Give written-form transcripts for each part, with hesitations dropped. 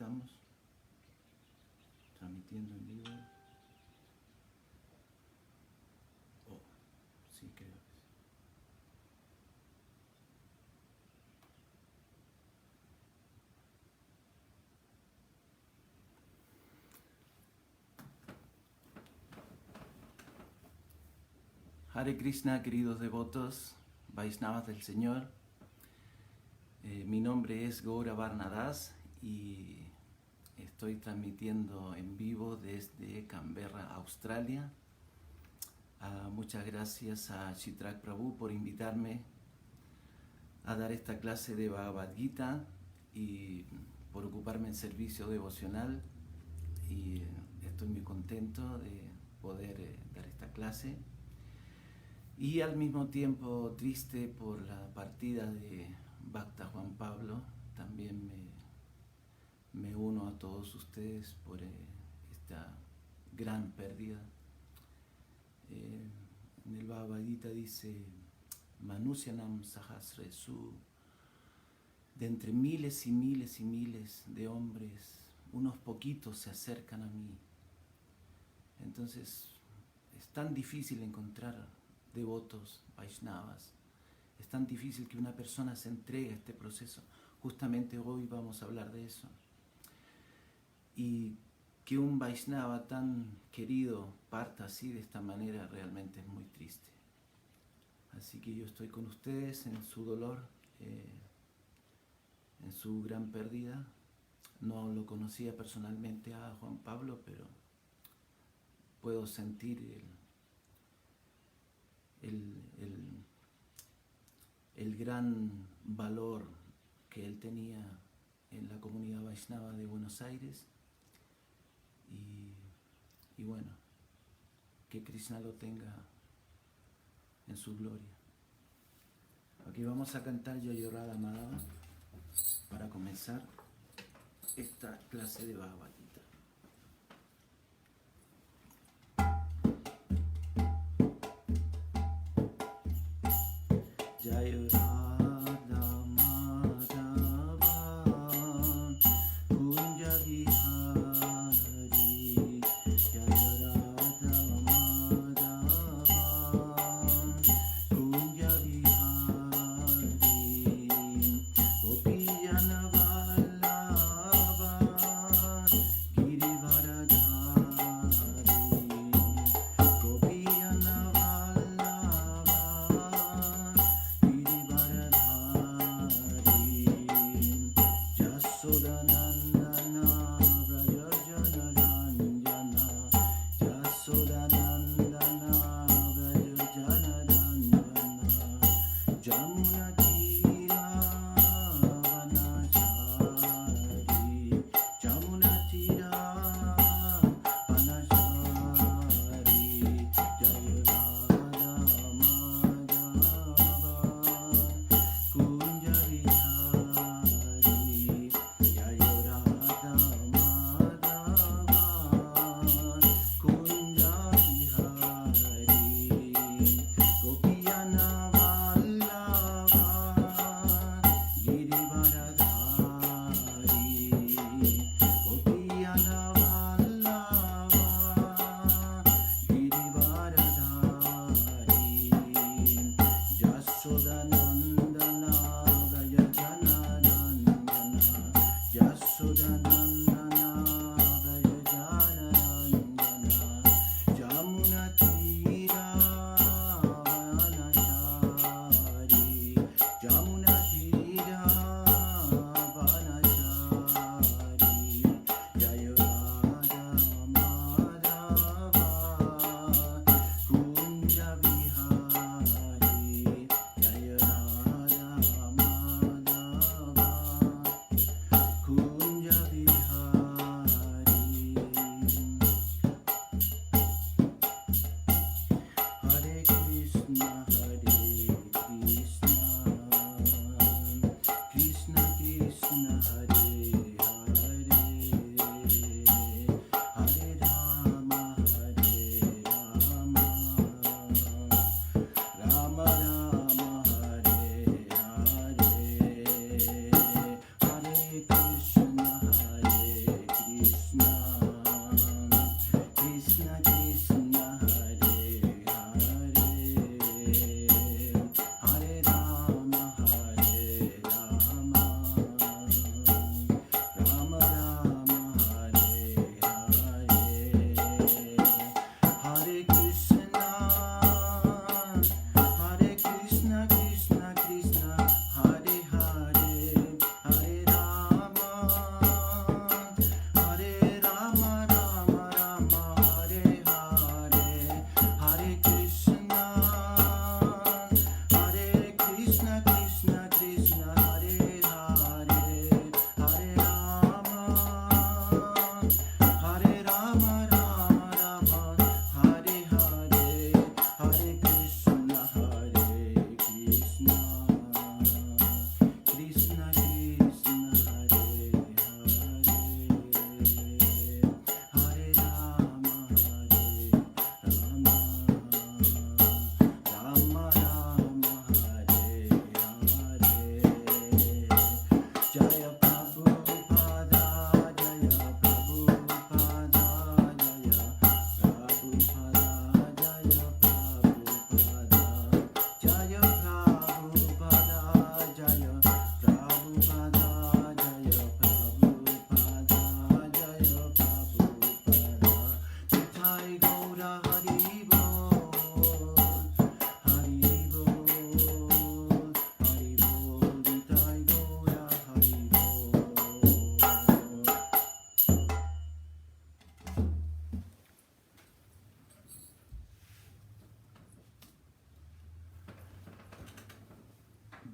estamos transmitiendo en vivo. Oh, sí, creo que sí. Hare Krishna, queridos devotos, Vaishnavas del Señor. Mi nombre es Gaura Varnadas y estoy transmitiendo en vivo desde Canberra, Australia. Muchas gracias a Chitrak Prabhu por invitarme a dar esta clase de Bhagavad Gita y por ocuparme en servicio devocional. Y estoy muy contento de poder dar esta clase. Y al mismo tiempo triste por la partida de Bhakta Juan Pablo. También me uno a todos ustedes por esta gran pérdida. En el Bhagavad Gita dice: Manusyanam Sahasresu, de entre miles y miles y miles de hombres, unos poquitos se acercan a mí. Entonces es tan difícil encontrar devotos, Vaishnavas. Es tan difícil que una persona se entregue a este proceso. Justamente hoy vamos a hablar de eso. Y que un Vaishnava tan querido parta así de esta manera realmente es muy triste. Así que yo estoy con ustedes en su dolor, en su gran pérdida. No lo conocía personalmente a Juan Pablo, pero puedo sentir el gran valor que él tenía en la comunidad Vaishnava de Buenos Aires. Y bueno, que Krishna lo tenga en su gloria. Aquí vamos a cantar Jai Radha Madhava para comenzar esta clase de Bhagavad Gita. Jai Radha Madhava Kunja Vihari, Jai Radha Madhava Kunja Vihari, Gopijana Vallabha Girivaradhari, Gopijana Vallabha Girivaradhari.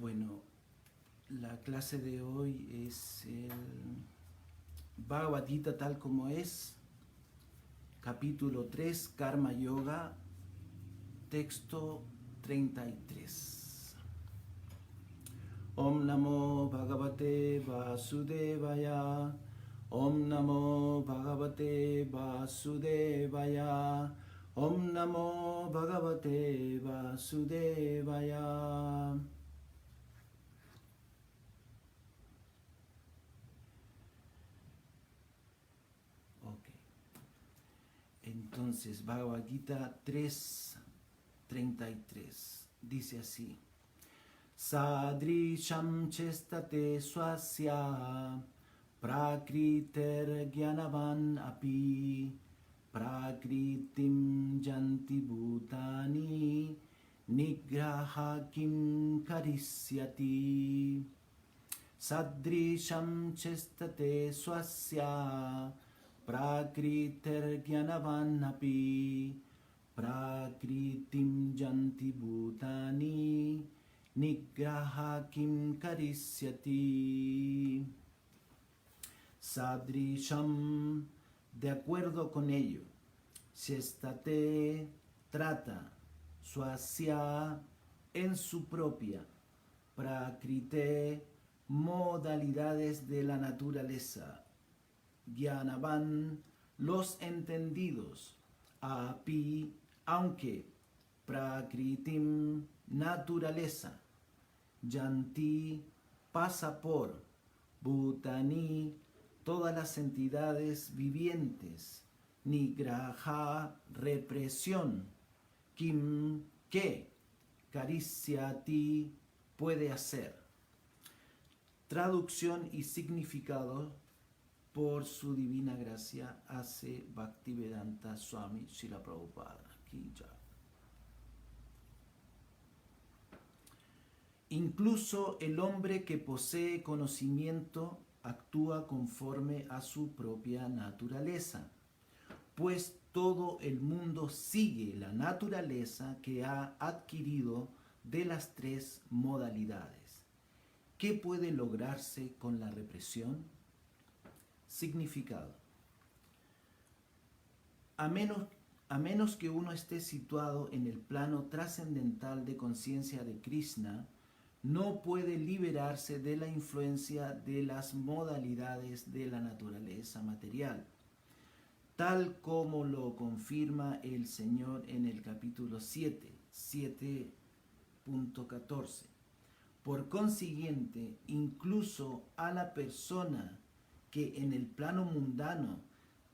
Bueno, la clase de hoy es el Bhagavad Gita tal como es, capítulo 3, Karma Yoga, texto 33. Om Namo Bhagavate Vasudevaya. Om Namo Bhagavate Vasudevaya. Om Namo Bhagavate Vasudevaya. Ok. Entonces, Bhagavad Gita 3:33 dice así: Sadrisham chestate swasya prakriter gyanavan api prakritim janti bhutani nigraha kim karisyati. Sadrisham chestate swasya prakriter gyanavan api prakritim janti bhutani nigraha kim karisyati. Sadrisham, de acuerdo con ello. Shestate, trata. Swasya, en su propia. Prakrite, modalidades de la naturaleza. Gyanavan, los entendidos. Api, aunque. Prakritim, naturaleza. Yanti, pasa por. Bhutani, todas las entidades vivientes. Nigraha, represión. Kim, que. Karisyati, puede hacer. Traducción y significado por su divina gracia hace Bhaktivedanta Swami Srila Prabhupada. Ki jai. Incluso el hombre que posee conocimiento actúa conforme a su propia naturaleza, pues todo el mundo sigue la naturaleza que ha adquirido de las tres modalidades. ¿Qué puede lograrse con la represión? Significado. A menos que uno esté situado en el plano trascendental de conciencia de Krishna, no puede liberarse de la influencia de las modalidades de la naturaleza material, tal como lo confirma el Señor en el capítulo 7.14. Por consiguiente, incluso a la persona que en el plano mundano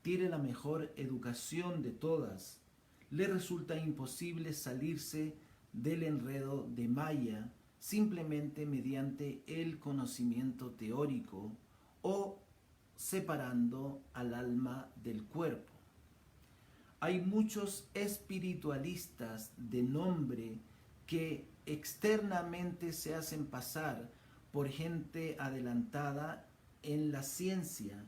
tiene la mejor educación de todas, le resulta imposible salirse del enredo de Maya simplemente mediante el conocimiento teórico o separando al alma del cuerpo. Hay muchos espiritualistas de nombre que externamente se hacen pasar por gente adelantada en la ciencia,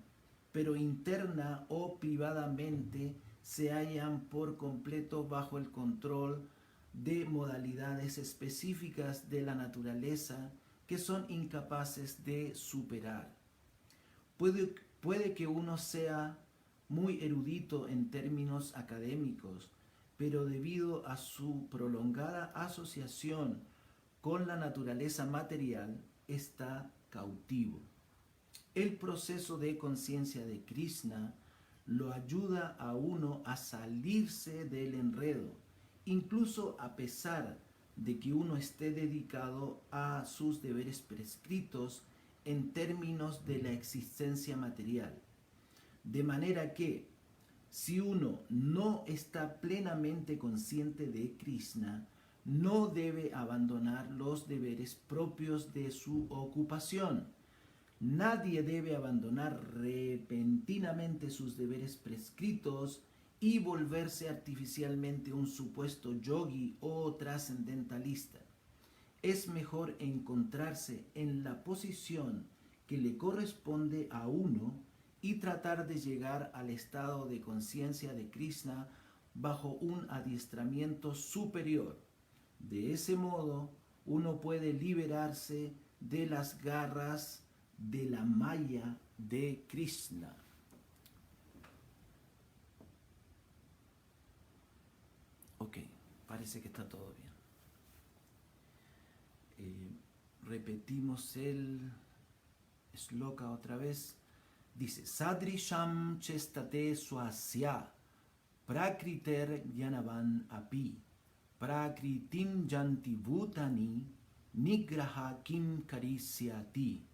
pero interna o privadamente se hallan por completo bajo el control de modalidades específicas de la naturaleza que son incapaces de superar. Puede que uno sea muy erudito en términos académicos, pero debido a su prolongada asociación con la naturaleza material, está cautivo. El proceso de conciencia de Krishna lo ayuda a uno a salirse del enredo, incluso a pesar de que uno esté dedicado a sus deberes prescritos en términos de la existencia material. De manera que, si uno no está plenamente consciente de Krishna, no debe abandonar los deberes propios de su ocupación. Nadie debe abandonar repentinamente sus deberes prescritos y volverse artificialmente un supuesto yogi o trascendentalista. Es mejor encontrarse en la posición que le corresponde a uno y tratar de llegar al estado de conciencia de Krishna bajo un adiestramiento superior. De ese modo, uno puede liberarse de las garras de la maya de Krishna. Ok, parece que está todo bien. Repetimos el shloka otra vez. Dice, Sadrisham chestate swasya prakriter gyanavan api prakritim janti bhutani nigraha kim karisyati.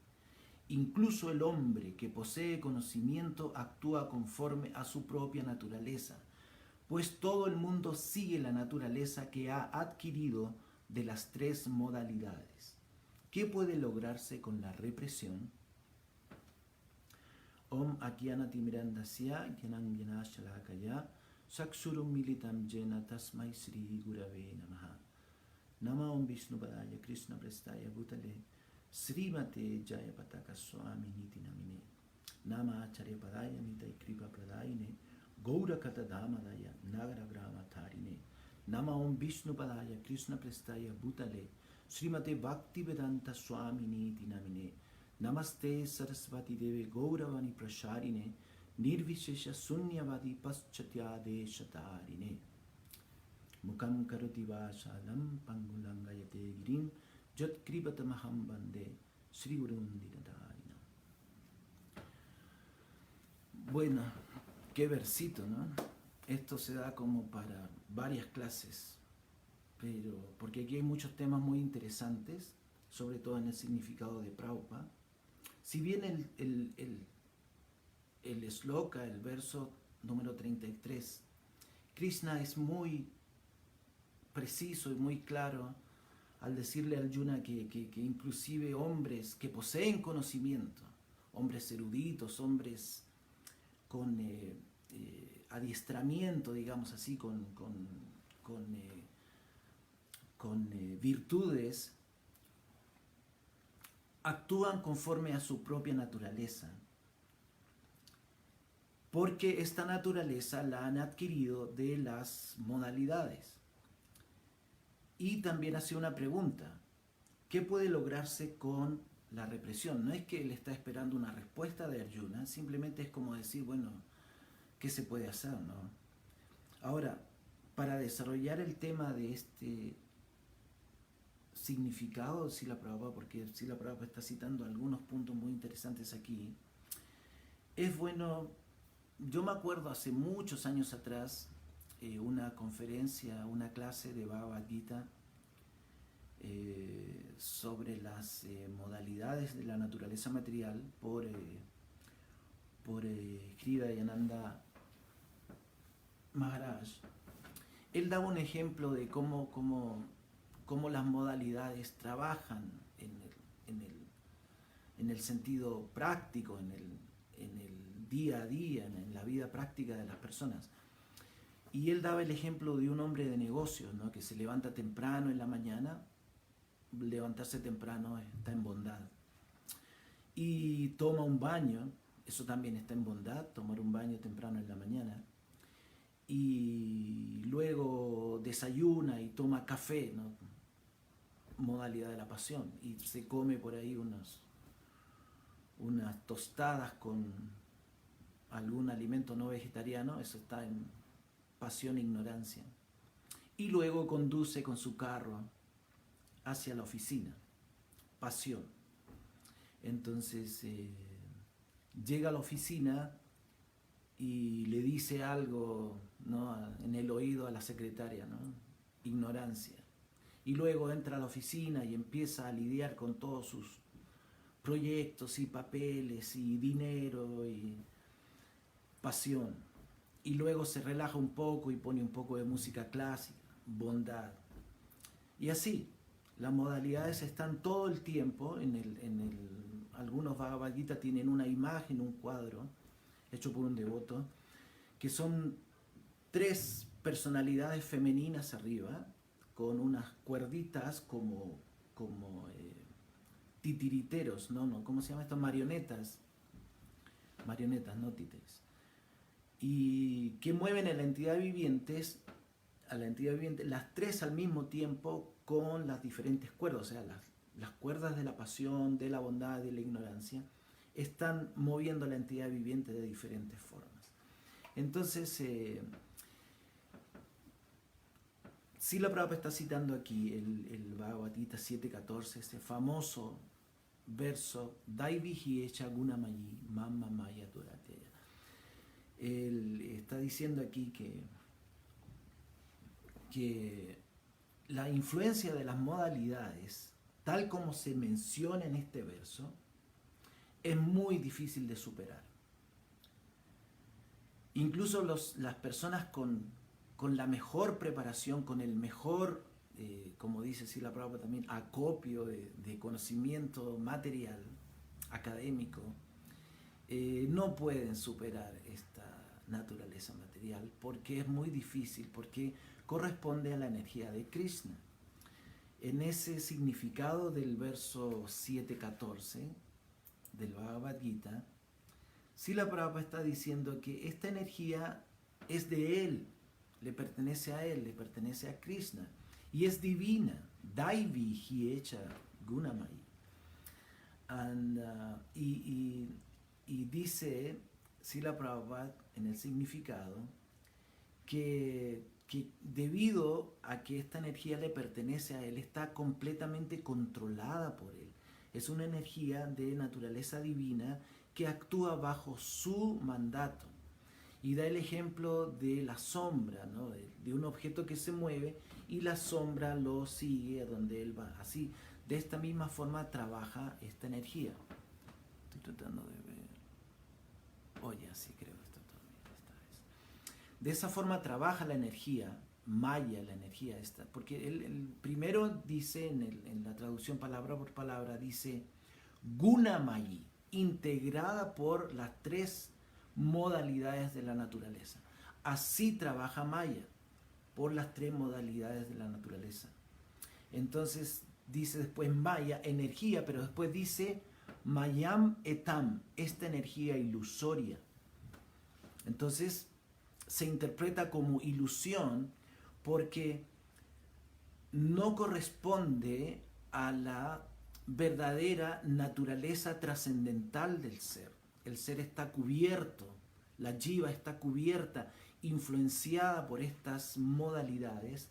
Incluso el hombre que posee conocimiento actúa conforme a su propia naturaleza, pues todo el mundo sigue la naturaleza que ha adquirido de las tres modalidades. ¿Qué puede lograrse con la represión? Om Akyanatimirandasya Gyanam Gyanashalakaya Saksurum Militam Jena Tasmai Sri Gurave Namaha. Nama Om Vishnupadaya Krishna Prestaya Bhutale Srimate Jayapataka Swami Niti Namine. Nama Acharya Padaya Nitai Kripa Pradayine Gaura Katadamadaya Nagara Grama Tarine. Nama Om Vishnupadaya Krishna Prestaya Bhutale Srimate Bhakti Vedanta Swami Niti Namine. Namaste Sarasvati Deve Gauravani Prasharine Nirvishesha Sunyavadi Paschatyade Shatarine. Mukam Karoti Vashalam Pangulangayate Girim Jat Kripatamaham Bande Sri Gurundinadarina. Bueno, qué versito, ¿no? Esto se da como para varias clases, pero porque aquí hay muchos temas muy interesantes, sobre todo en el significado de Prabhupada. Si bien el shloka, el verso número 33, Krishna es muy preciso y muy claro al decirle a Arjuna que inclusive hombres que poseen conocimiento, hombres eruditos, hombres con adiestramiento, digamos así, con virtudes, actúan conforme a su propia naturaleza, porque esta naturaleza la han adquirido de las modalidades. Y también hace una pregunta, ¿qué puede lograrse con la represión? No es que él está esperando una respuesta de Arjuna, simplemente es como decir, bueno, ¿qué se puede hacer, no? Ahora, para desarrollar el tema de este significado de Srila Prabhupada, porque Srila Prabhupada está citando algunos puntos muy interesantes aquí, es bueno, yo me acuerdo hace muchos años atrás, una conferencia, una clase de Bhagavad Gita sobre las modalidades de la naturaleza material por Hridayananda Maharaj. Él daba un ejemplo de cómo las modalidades trabajan en el sentido práctico, en el día a día, en la vida práctica de las personas. Y él daba el ejemplo de un hombre de negocios, ¿no? Que se levanta temprano en la mañana. Levantarse temprano está en bondad. Y toma un baño, eso también está en bondad, tomar un baño temprano en la mañana. Y luego desayuna y toma café, ¿no? Modalidad de la pasión. Y se come por ahí unas tostadas con algún alimento no vegetariano, eso está en pasión e ignorancia. Y luego conduce con su carro hacia la oficina, pasión. Entonces llega a la oficina y le dice algo, ¿no?, en el oído a la secretaria, ¿no? Ignorancia. Y luego entra a la oficina y empieza a lidiar con todos sus proyectos y papeles y dinero y pasión. Y luego se relaja un poco y pone un poco de música clásica, bondad. Y así, las modalidades están todo el tiempo, algunos Bhagavad Gita tienen una imagen, un cuadro, hecho por un devoto, que son 3 personalidades femeninas arriba, con unas cuerditas como titiriteros, no, ¿cómo se llama esto? Marionetas, no títeres. Y que mueven en la entidad vivientes a la entidad viviente, las tres al mismo tiempo con las diferentes cuerdas, o sea, las cuerdas de la pasión, de la bondad, de la ignorancia, están moviendo a la entidad viviente de diferentes formas. Entonces, Srila Prabhupada está citando aquí el Bhagavad Gita 7.14, ese famoso verso, Daivi Hiecha Gunamayi Mamma Maya Durateya. Él está diciendo aquí que la influencia de las modalidades, tal como se menciona en este verso, es muy difícil de superar. Incluso las personas con la mejor preparación, con el mejor, como dice Srila Prabhupada también, acopio de conocimiento material, académico, no pueden superar esta naturaleza material porque es muy difícil, porque corresponde a la energía de Krishna. En ese significado del verso 7.14 del Bhagavad Gita, Srila Prabhupada está diciendo que esta energía es de él, le pertenece a él, le pertenece a Krishna, y es divina, Daivi Hiecha Gunamayi. Y dice Srila Prabhupada en el significado que debido a que esta energía le pertenece a él, está completamente controlada por él. Es una energía de naturaleza divina que actúa bajo su mandato. Y da el ejemplo de la sombra, ¿no? de un objeto que se mueve y la sombra lo sigue a donde él va. Así, de esta misma forma trabaja esta energía. Estoy tratando de ver. Oye, sí creo que está todo bien esta vez. De esa forma trabaja la energía, Maya, la energía esta. Porque el primero dice, en la traducción palabra por palabra, dice Gunamayi, integrada por las tres modalidades de la naturaleza. Así trabaja Maya, por las tres modalidades de la naturaleza. Entonces dice después Maya, energía, pero después dice Mayam etam, esta energía ilusoria. Entonces se interpreta como ilusión porque no corresponde a la verdadera naturaleza trascendental del ser. El ser está cubierto, la jiva está cubierta, influenciada por estas modalidades,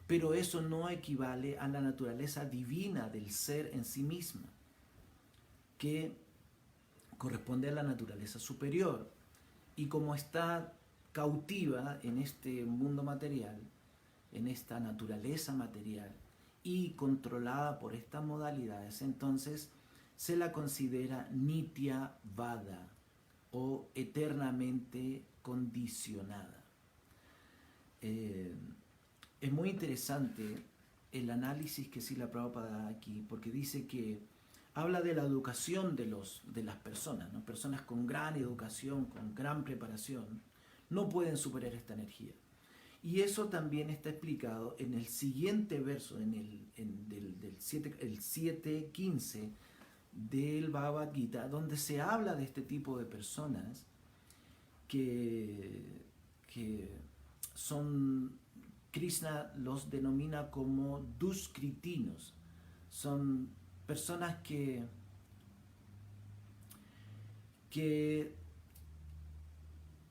pero eso no equivale a la naturaleza divina del ser en sí misma, que corresponde a la naturaleza superior. Y como está cautiva en este mundo material, en esta naturaleza material, y controlada por estas modalidades, entonces se la considera Nitya Vada o eternamente condicionada. Es muy interesante el análisis que Srila Prabhupada da aquí, porque dice que habla de la educación de las personas, ¿no? Personas con gran educación, con gran preparación, no pueden superar esta energía. Y eso también está explicado en el siguiente verso, el 7.15 del Bhagavad Gita, donde se habla de este tipo de personas que son, Krishna los denomina como duskritinos. Son personas que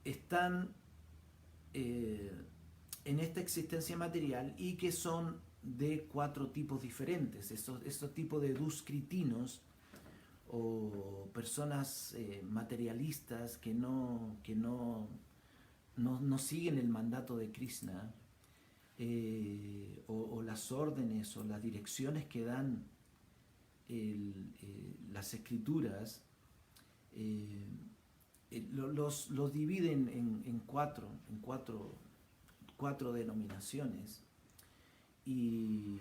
están en esta existencia material y que son de cuatro tipos diferentes. Estos tipos de duskritinos o personas materialistas que no siguen el mandato de Krishna, o las órdenes o las direcciones que dan las escrituras, los dividen en cuatro denominaciones y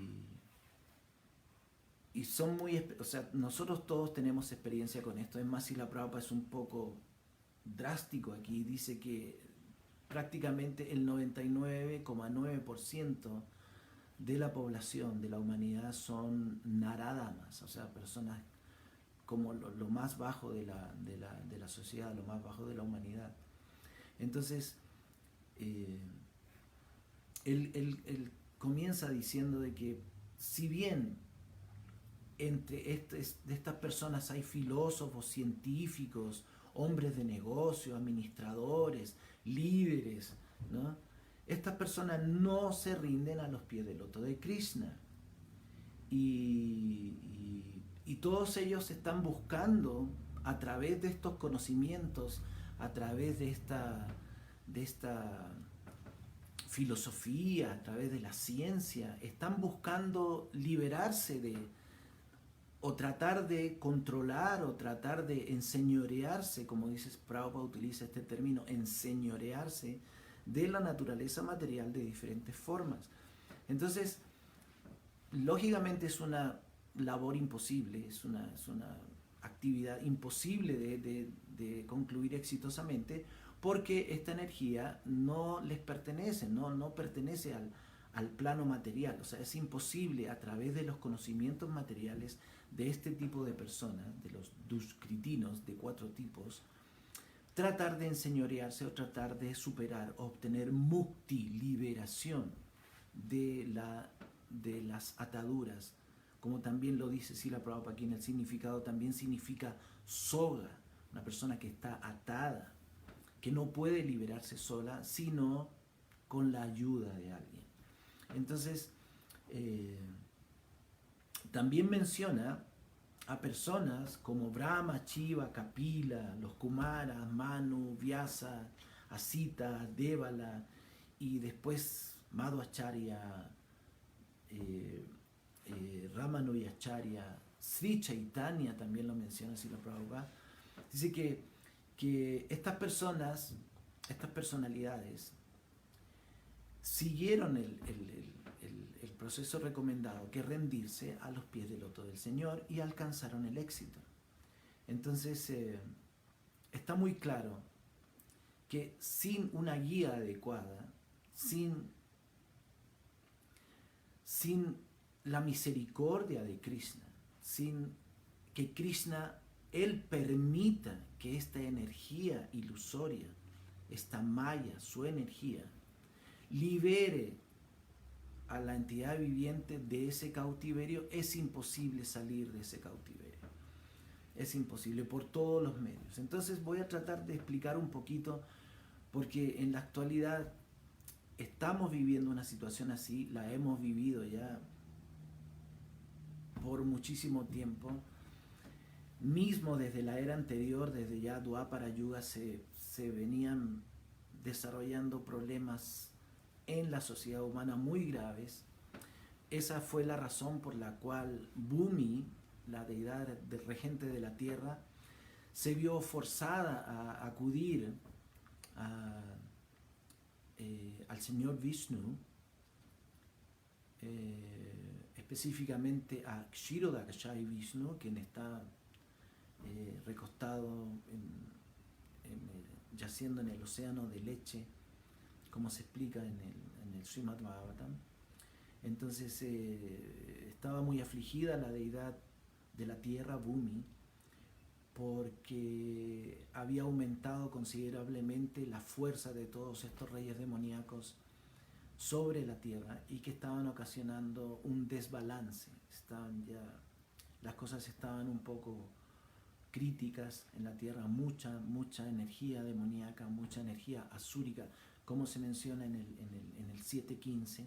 son muy, o sea, nosotros todos tenemos experiencia con esto. Es más, si la Prabhupada es un poco drástico aquí, dice que prácticamente el 99,9% de la población, de la humanidad, son naradamas, o sea, personas como lo más bajo de la sociedad, lo más bajo de la humanidad. Entonces, él comienza diciendo de que si bien entre de estas personas hay filósofos, científicos, hombres de negocio, administradores, líderes, ¿no? Estas personas no se rinden a los pies del loto de Krishna. Y todos ellos están buscando a través de estos conocimientos, a través de esta filosofía, a través de la ciencia, están buscando liberarse o tratar de controlar o tratar de enseñorearse, como dices, Prabhupada utiliza este término, enseñorearse de la naturaleza material de diferentes formas. Entonces, lógicamente es una labor imposible, es una actividad imposible de concluir exitosamente, porque esta energía no les pertenece, no pertenece al plano material. O sea, es imposible a través de los conocimientos materiales de este tipo de personas, de los duskritinos de 4 tipos, tratar de enseñorearse o tratar de superar, obtener mukti, liberación de las ataduras, como también lo dice Srila Prabhupada aquí en el significado, también significa soga, una persona que está atada, que no puede liberarse sola, sino con la ayuda de alguien. Entonces, también menciona a personas como Brahma, Shiva, Kapila, los Kumaras, Manu, Vyasa, Asita, Devala, y después Madhvacharya, Ramanujacharya, Sri Chaitanya también lo menciona Srila Prabhupada. Dice que estas personas, estas personalidades, siguieron el proceso recomendado, que rendirse a los pies del loto del Señor, y alcanzaron el éxito. Entonces, está muy claro que sin una guía adecuada, sin la misericordia de Krishna, sin que Krishna, él permita que esta energía ilusoria, esta maya, su energía, libere a la entidad viviente de ese cautiverio, es imposible salir de ese cautiverio. Es imposible por todos los medios. Entonces voy a tratar de explicar un poquito, porque en la actualidad estamos viviendo una situación así, la hemos vivido ya por muchísimo tiempo. Mismo desde la era anterior, desde ya Dwapara Yuga, se venían desarrollando problemas en la sociedad humana muy graves. Esa fue la razón por la cual Bhumi, la deidad regente de la tierra, se vio forzada a acudir al señor Vishnu, específicamente a Kshirodakashayi Vishnu, quien está recostado, yaciendo en el océano de leche, como se explica en el Srimad Bhagavatam. Entonces estaba muy afligida la deidad de la tierra, Bhumi, porque había aumentado considerablemente la fuerza de todos estos reyes demoníacos sobre la tierra, y que estaban ocasionando un desbalance. Las cosas estaban un poco críticas en la tierra, mucha energía demoníaca, mucha energía asúrica, como se menciona en el 7.15.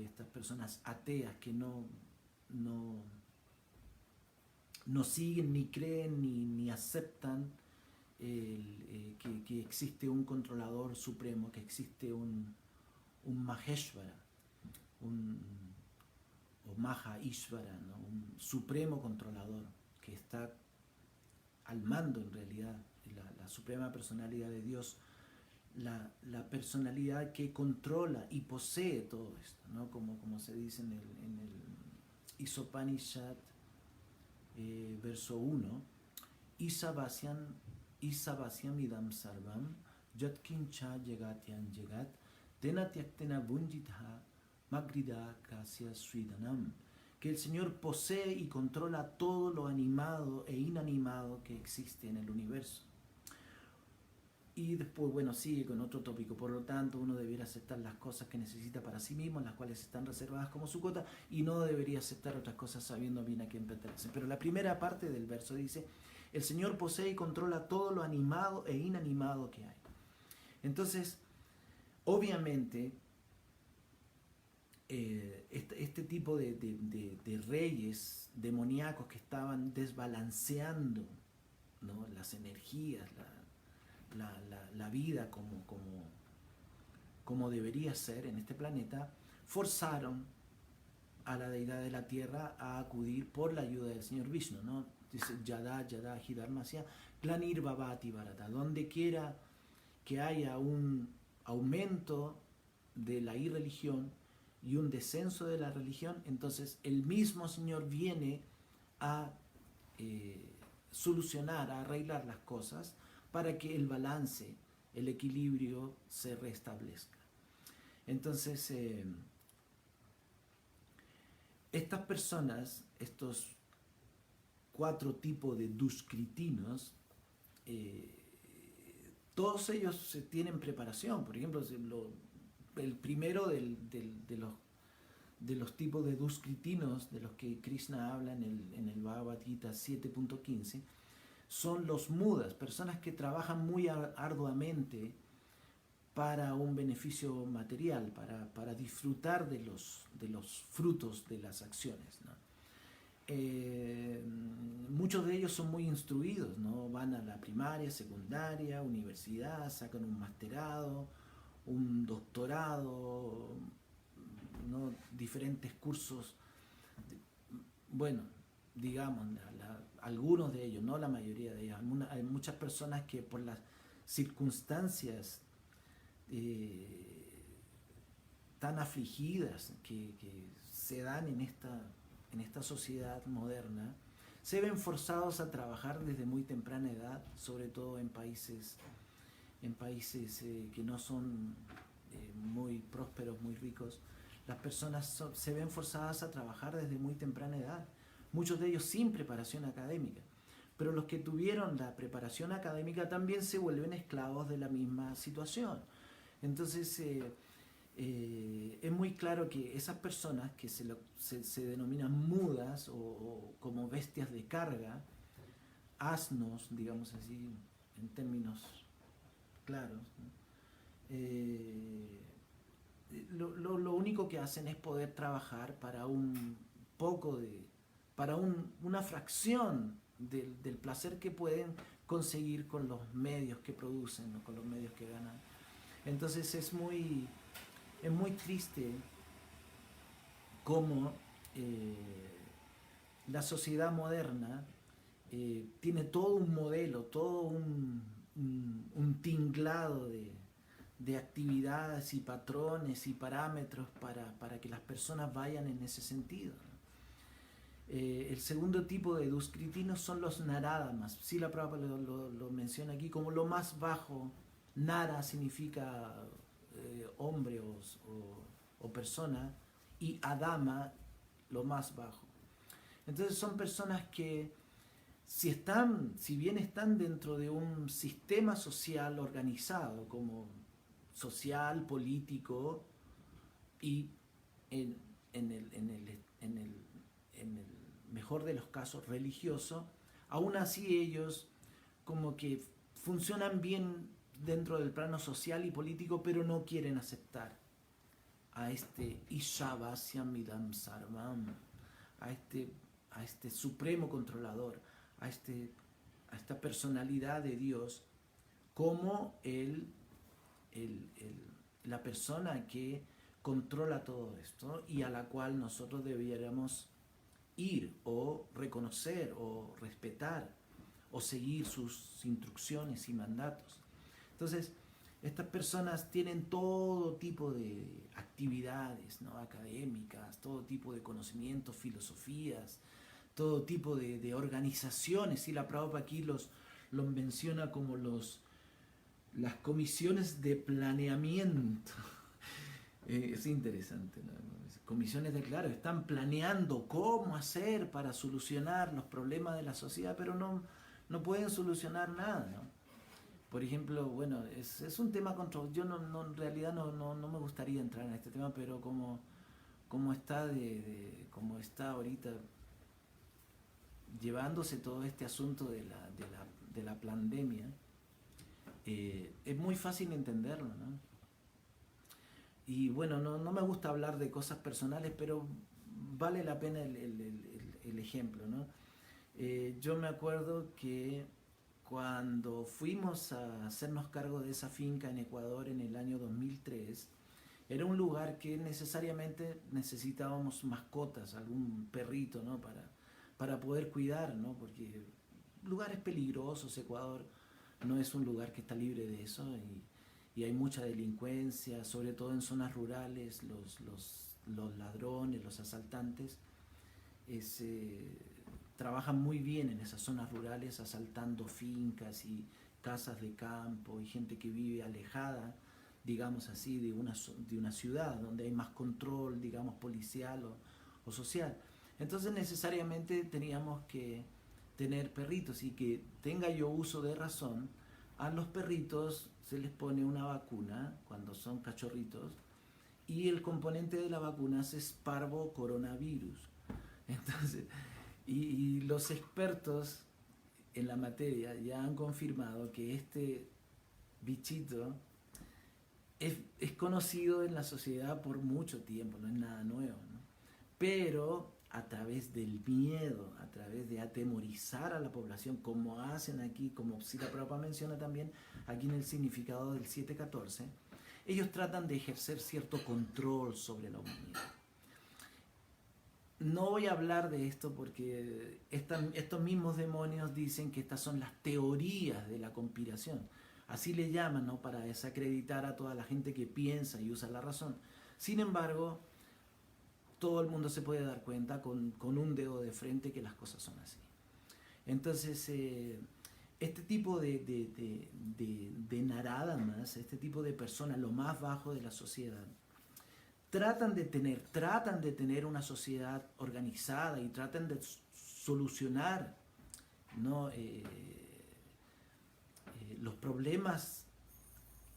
Estas personas ateas que no siguen, ni creen, ni aceptan que existe un controlador supremo, que existe un Maheshvara, o Maha Ishvara, ¿no? Un supremo controlador que está al mando, en realidad, la suprema personalidad de Dios, la personalidad que controla y posee todo esto, ¿no? Como se dice en el Isopanishad, verso 1, Isavasyam idam sarvam yatkincha yegatyan yegat tenatyaktena bunjitha magrida kasya sridanam, que el Señor posee y controla todo lo animado e inanimado que existe en el universo. Y después, bueno, sigue con otro tópico. Por lo tanto, uno debería aceptar las cosas que necesita para sí mismo, las cuales están reservadas como su cuota, y no debería aceptar otras cosas sabiendo bien a quién pertenecen. Pero la primera parte del verso dice, el Señor posee y controla todo lo animado e inanimado que hay. Entonces, obviamente, este tipo de reyes demoníacos que estaban desbalanceando, ¿no?, las energías, la vida como debería ser en este planeta, forzaron a la deidad de la tierra a acudir por la ayuda del señor Vishnu, ¿no? Dice Yada, Yada, Hidharmasya, Glanir Bhavati Bharata. Donde quiera que haya un aumento de la irreligión y un descenso de la religión, entonces el mismo Señor viene a solucionar, a arreglar las cosas para que el balance, el equilibrio se restablezca. Entonces, estas personas, estos 4 tipos de duskritinos, todos ellos tienen preparación. Por ejemplo, el primero de los tipos de duskritinos de los que Krishna habla en el Bhagavad Gita 7.15 son los mudas, personas que trabajan muy arduamente para un beneficio material, para disfrutar de los frutos de las acciones, ¿no? Muchos de ellos son muy instruidos, ¿no? Van a la primaria, secundaria, universidad, sacan un masterado, un doctorado, ¿no?, diferentes cursos. Bueno, digamos, algunos de ellos, no la mayoría de ellos. Hay muchas personas que por las circunstancias tan afligidas que se dan en esta sociedad moderna, se ven forzados a trabajar desde muy temprana edad, sobre todo en países que no son muy prósperos, muy ricos. Las personas se ven forzadas a trabajar desde muy temprana edad, muchos de ellos sin preparación académica. Pero los que tuvieron la preparación académica también se vuelven esclavos de la misma situación. Entonces, es muy claro que esas personas que se denominan mudas o como bestias de carga, asnos, digamos así, en términos claros, ¿no?, lo único que hacen es poder trabajar para una fracción del placer que pueden conseguir con los medios que producen, ¿no?, con los medios que ganan. Entonces es muy triste cómo la sociedad moderna tiene todo un modelo, todo un tinglado de actividades y patrones y parámetros para que las personas vayan en ese sentido. El segundo tipo de duskritinos son los naradamas. Srila Prabhupada lo menciona aquí como lo más bajo. Nara significa hombre o persona, y Adama, lo más bajo. Entonces son personas que si bien están dentro de un sistema social organizado, como social, político y en el mejor de los casos religioso, aún así ellos como que funcionan bien dentro del plano social y político, pero no quieren aceptar a este Ishavasyam Idam Sarvam, a este supremo controlador, a esta personalidad de Dios como la persona que controla todo esto y a la cual nosotros debiéramos ir o reconocer o respetar o seguir sus instrucciones y mandatos. Entonces, estas personas tienen todo tipo de actividades, ¿no?, académicas, todo tipo de conocimientos, filosofías, todo tipo de organizaciones. Y la Prabhupada aquí los menciona como las comisiones de planeamiento. Es interesante, ¿no? Comisiones de, claro, están planeando cómo hacer para solucionar los problemas de la sociedad, pero no pueden solucionar nada, ¿no? Por ejemplo, bueno, es un tema controversial. Yo en realidad no me gustaría entrar en este tema, pero como está como está ahorita llevándose todo este asunto de la pandemia, es muy fácil entenderlo, ¿no? Y bueno, no me gusta hablar de cosas personales, pero vale la pena el ejemplo, ¿no? Yo me acuerdo que cuando fuimos a hacernos cargo de esa finca en Ecuador en el año 2003, era un lugar que necesariamente necesitábamos mascotas, algún perrito, ¿no? Para poder cuidar, ¿no? Porque lugares peligrosos, Ecuador no es un lugar que está libre de eso y hay mucha delincuencia, sobre todo en zonas rurales, los ladrones, los asaltantes trabajan muy bien en esas zonas rurales asaltando fincas y casas de campo y gente que vive alejada, digamos así, de una ciudad donde hay más control, digamos, policial o social. Entonces necesariamente teníamos que tener perritos y que tenga yo uso de razón, a los perritos se les pone una vacuna cuando son cachorritos y el componente de la vacuna es parvocoronavirus. Entonces, y los expertos en la materia ya han confirmado que este bichito es conocido en la sociedad por mucho tiempo, no es nada nuevo, ¿no? Pero a través del miedo, a través de atemorizar a la población, como hacen aquí, como Srila Prabhupada menciona también aquí en el significado del 7.14, ellos tratan de ejercer cierto control sobre la humanidad. No voy a hablar de esto porque estos mismos demonios dicen que estas son las teorías de la conspiración. Así le llaman, ¿no? Para desacreditar a toda la gente que piensa y usa la razón. Sin embargo, todo el mundo se puede dar cuenta con un dedo de frente que las cosas son así. Entonces, este tipo de naradamas, este tipo de personas, lo más bajo de la sociedad, tratan de tener una sociedad organizada y tratan de solucionar, ¿no? Los problemas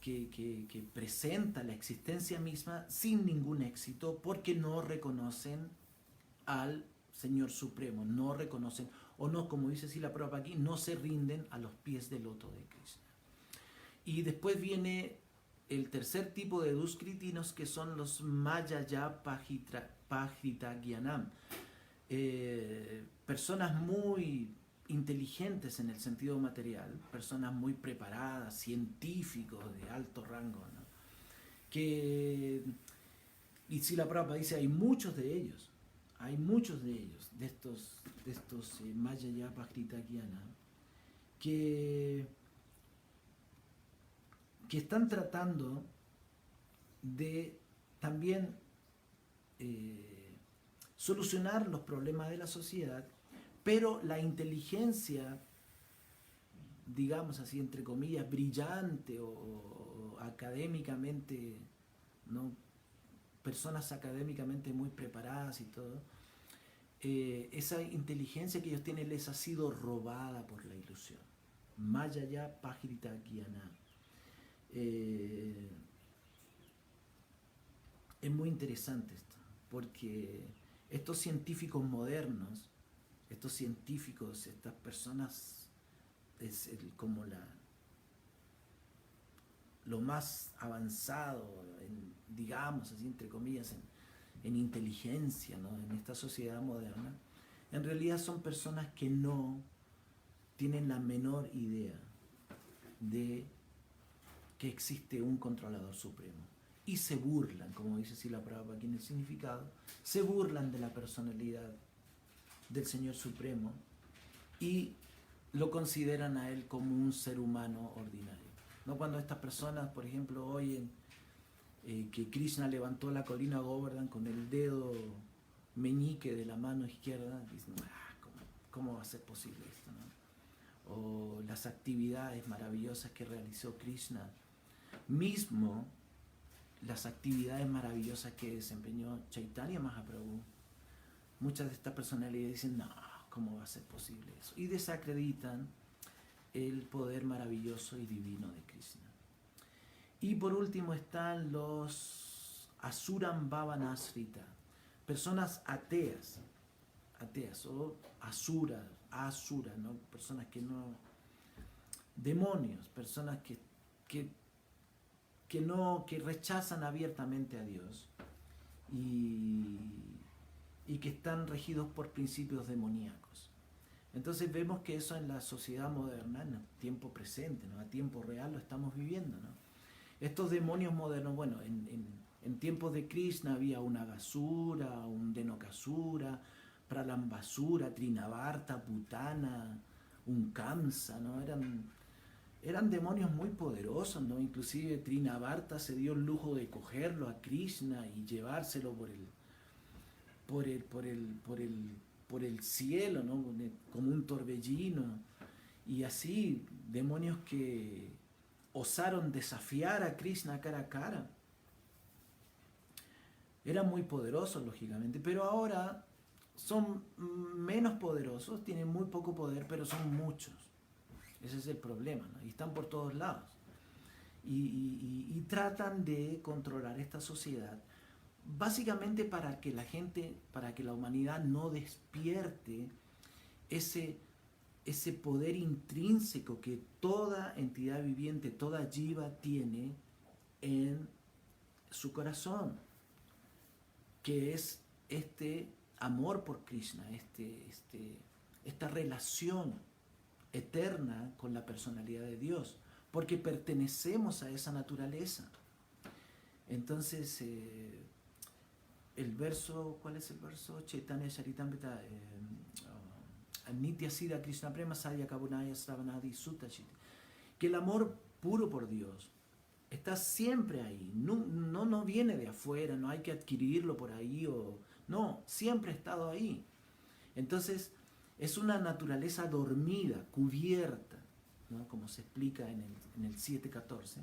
que presenta la existencia misma sin ningún éxito porque no reconocen al Señor Supremo, no reconocen, o no, como dice Srila Prabhupada aquí, no se rinden a los pies del loto de Krishna. Y después viene el tercer tipo de duskritinos, que son los Mayaya Pajita Gyanam, personas muy inteligentes en el sentido material, personas muy preparadas, científicos de alto rango, ¿no? Y si la Prabhupada dice, hay muchos de ellos, de estos Mayaya Pajita Gyanam, que están tratando de también solucionar los problemas de la sociedad, pero la inteligencia, digamos así, entre comillas, brillante o académicamente, ¿no? Personas académicamente muy preparadas y todo, esa inteligencia que ellos tienen les ha sido robada por la ilusión. Mayaya Pajita Gyanam. Es muy interesante esto, porque estos científicos modernos, estas personas, es como lo más avanzado, digamos así, entre comillas, en inteligencia, ¿no? En esta sociedad moderna, en realidad son personas que no tienen la menor idea de que existe un controlador supremo y se burlan, como dice Srila Prabhupada aquí en el significado, se burlan de la personalidad del Señor Supremo y lo consideran a él como un ser humano ordinario, ¿no? Cuando estas personas, por ejemplo, oyen que Krishna levantó la colina Govardhan con el dedo meñique de la mano izquierda, dicen, ¿cómo va a ser posible esto, ¿no? O las actividades maravillosas que realizó Krishna, mismo las actividades maravillosas que desempeñó Chaitanya Mahaprabhu. Muchas de estas personalidades dicen, no, ¿cómo va a ser posible eso? Y desacreditan el poder maravilloso y divino de Krishna. Y por último están los Asuram Bhavanasrita, personas ateas o asuras, ¿no? Personas que no, demonios, personas que rechazan abiertamente a Dios y que están regidos por principios demoníacos. Entonces vemos que eso en la sociedad moderna, en el tiempo presente, ¿no? A tiempo real lo estamos viviendo, ¿no? Estos demonios modernos, bueno, en tiempos de Krishna había un Agasura, un Denokasura, Pralambasura, Trinavarta, Putana, un Kamsa, ¿no? Eran demonios muy poderosos, ¿no? Inclusive Trinavarta se dio el lujo de cogerlo a Krishna y llevárselo por el cielo, ¿no? Como un torbellino. Y así, demonios que osaron desafiar a Krishna cara a cara. Eran muy poderosos, lógicamente, pero ahora son menos poderosos, tienen muy poco poder, pero son muchos. Ese es el problema, ¿no? Y están por todos lados. Y tratan de controlar esta sociedad, básicamente para que la gente, para que la humanidad no despierte ese poder intrínseco que toda entidad viviente, toda jiva tiene en su corazón, que es este amor por Krishna, esta relación eterna con la personalidad de Dios, porque pertenecemos a esa naturaleza. Entonces, el verso, ¿cuál es el verso? Chaitanya Charitamrita, Nitya Siddha Krishna Prema Sadhya Kabunaya Sravanadi Sutachit, que el amor puro por Dios está siempre ahí, no viene de afuera, no hay que adquirirlo por ahí, no, siempre ha estado ahí. Entonces, es una naturaleza dormida, cubierta, ¿no? Como se explica en el 7.14,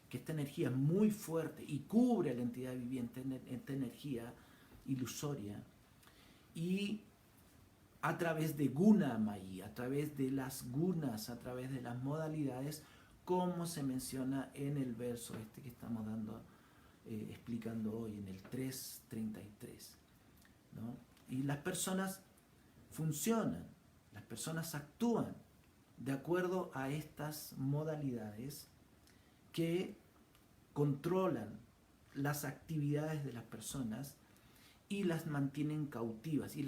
que esta energía es muy fuerte y cubre a la entidad viviente, esta energía ilusoria, y a través de guna mayi, a través de las gunas, a través de las modalidades, como se menciona en el verso que estamos explicando hoy, en el 3.33, ¿no? Y las personas funcionan, las personas actúan de acuerdo a estas modalidades que controlan las actividades de las personas y las mantienen cautivas. Y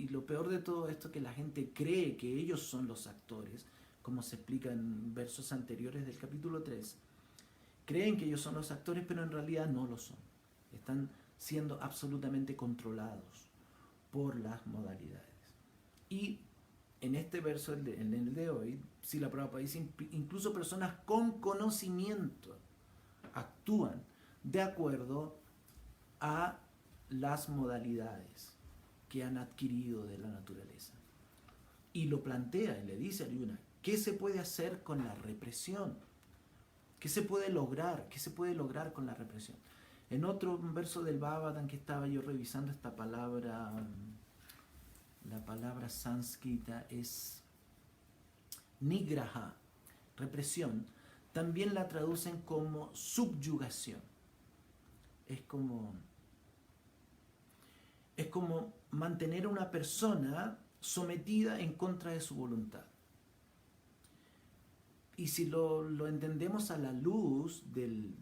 lo peor de todo esto es que la gente cree que ellos son los actores, como se explica en versos anteriores del capítulo 3. Creen que ellos son los actores, pero en realidad no lo son. Están siendo absolutamente controlados por las modalidades. Y en este verso, en el de hoy, Srila Prabhupada dice, incluso personas con conocimiento actúan de acuerdo a las modalidades que han adquirido de la naturaleza. Y lo plantea y le dice a Arjuna, ¿qué se puede hacer con la represión? ¿Qué se puede lograr? ¿Qué se puede lograr con la represión? En otro verso del Bhagavatam que estaba yo revisando, esta palabra, la palabra sánscrita es nigraha, represión. También la traducen como subyugación. Es como mantener a una persona sometida en contra de su voluntad. Y si lo entendemos a la luz del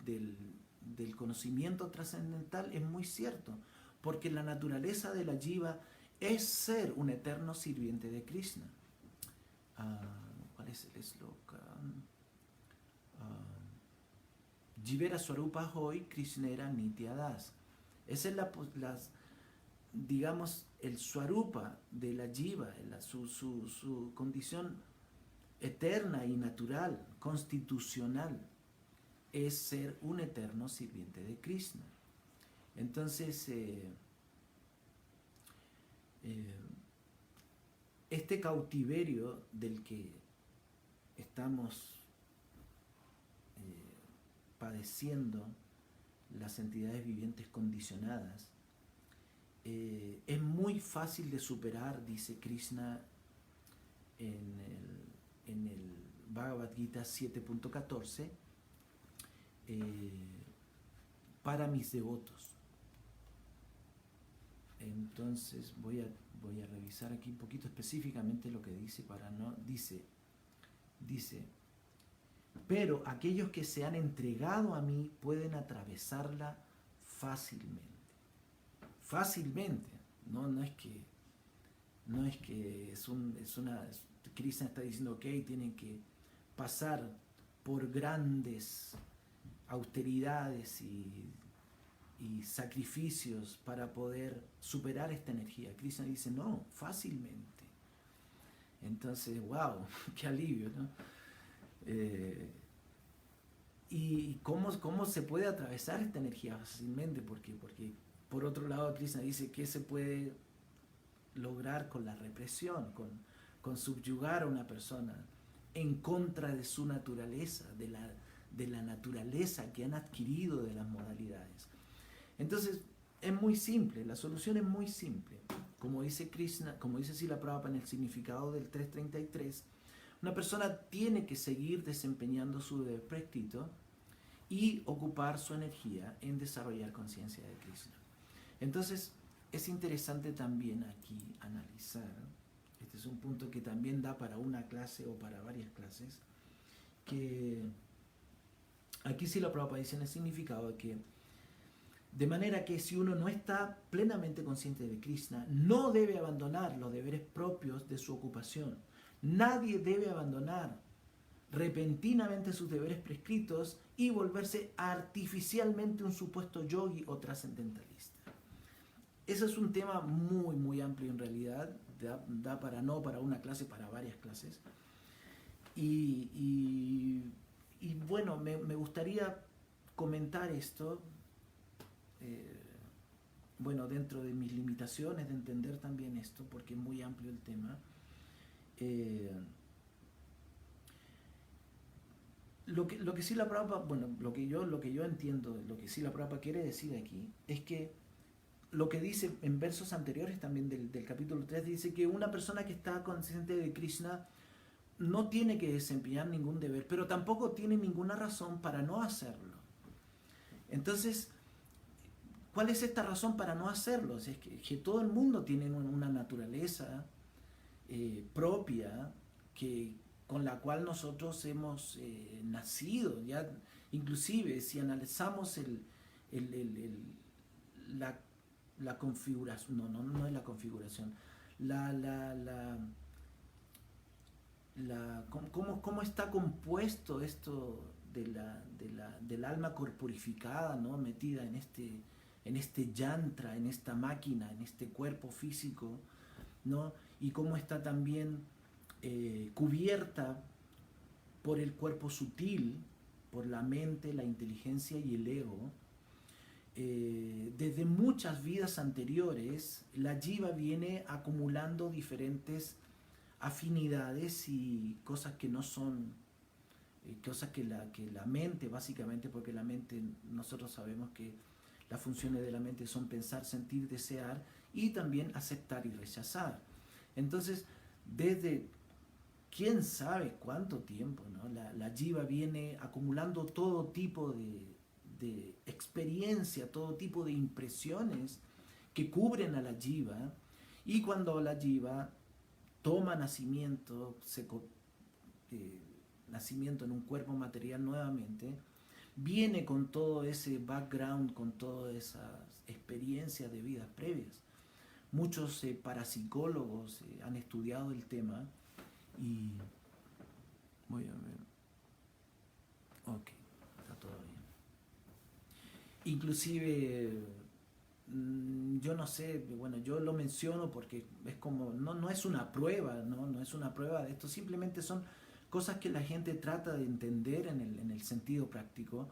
conocimiento trascendental, es muy cierto, porque la naturaleza de la jiva es ser un eterno sirviente de Krishna. ¿Cuál es el esloka? Jivera Swarupa Hoy Krishnera Nityadas. Esa es digamos, el Swarupa de la jiva, su condición eterna y natural, constitucional, es ser un eterno sirviente de Krishna. Entonces, este cautiverio del que estamos padeciendo las entidades vivientes condicionadas, es muy fácil de superar, dice Krishna en el Bhagavad Gita 7.14, para mis devotos. Entonces voy a revisar aquí un poquito específicamente lo que dice dice, pero aquellos que se han entregado a mí pueden atravesarla fácilmente. Fácilmente, no es que Krishna está diciendo, ok, tienen que pasar por grandes austeridades y sacrificios para poder superar esta energía. Krishna dice, no, fácilmente. Entonces, wow, qué alivio, ¿no? ¿Y cómo se puede atravesar esta energía fácilmente? Porque por otro lado Krishna dice que se puede lograr con la represión, con subyugar a una persona en contra de su naturaleza, de la naturaleza que han adquirido de las modalidades. Entonces, es muy simple, la solución es muy simple. Como dice Krishna, como dice Srila Prabhupada en el significado del 333, una persona tiene que seguir desempeñando su deber prescrito y ocupar su energía en desarrollar conciencia de Krishna. Entonces, es interesante también aquí analizar, este es un punto que también da para una clase o para varias clases, que aquí Srila Prabhupada dice en el significado que de manera que si uno no está plenamente consciente de Krishna, no debe abandonar los deberes propios de su ocupación. Nadie debe abandonar repentinamente sus deberes prescritos y volverse artificialmente un supuesto yogi o trascendentalista. Ese es un tema muy, muy amplio en realidad, da para una clase, para varias clases. Y bueno, me gustaría comentar esto, bueno, dentro de mis limitaciones de entender también esto, porque es muy amplio el tema. Lo que Srila Prabhupada, bueno, lo que yo entiendo, lo que Srila Prabhupada quiere decir aquí, es que lo que dice en versos anteriores también del capítulo 3, dice que una persona que está consciente de Krishna no tiene que desempeñar ningún deber, pero tampoco tiene ninguna razón para no hacerlo. Entonces, ¿cuál es esta razón para no hacerlo? O sea, es que todo el mundo tiene una naturaleza propia con la cual nosotros hemos nacido. Ya, inclusive, si analizamos la configuración, no es la configuración, cómo está compuesto esto del alma corporificada, ¿no? Metida en este yantra, en esta máquina, en este cuerpo físico, ¿no? Y cómo está también cubierta por el cuerpo sutil, por la mente, la inteligencia y el ego. Desde muchas vidas anteriores, la jiva viene acumulando diferentes afinidades y cosas que no son, cosas que la mente, básicamente, porque la mente, nosotros sabemos que las funciones de la mente son pensar, sentir, desear y también aceptar y rechazar. Entonces, desde quién sabe cuánto tiempo, ¿no? La jiva viene acumulando todo tipo de experiencia, todo tipo de impresiones que cubren a la jiva, y cuando la jiva toma nacimiento, nacimiento en un cuerpo material nuevamente, viene con todo ese background, con todas esas experiencias de vidas previas. Muchos parapsicólogos han estudiado el tema y voy a ver. Ok, está todo bien. Inclusive, yo no sé, bueno, yo lo menciono porque es como, no es una prueba, no es una prueba de esto, simplemente son cosas que la gente trata de entender en el sentido práctico.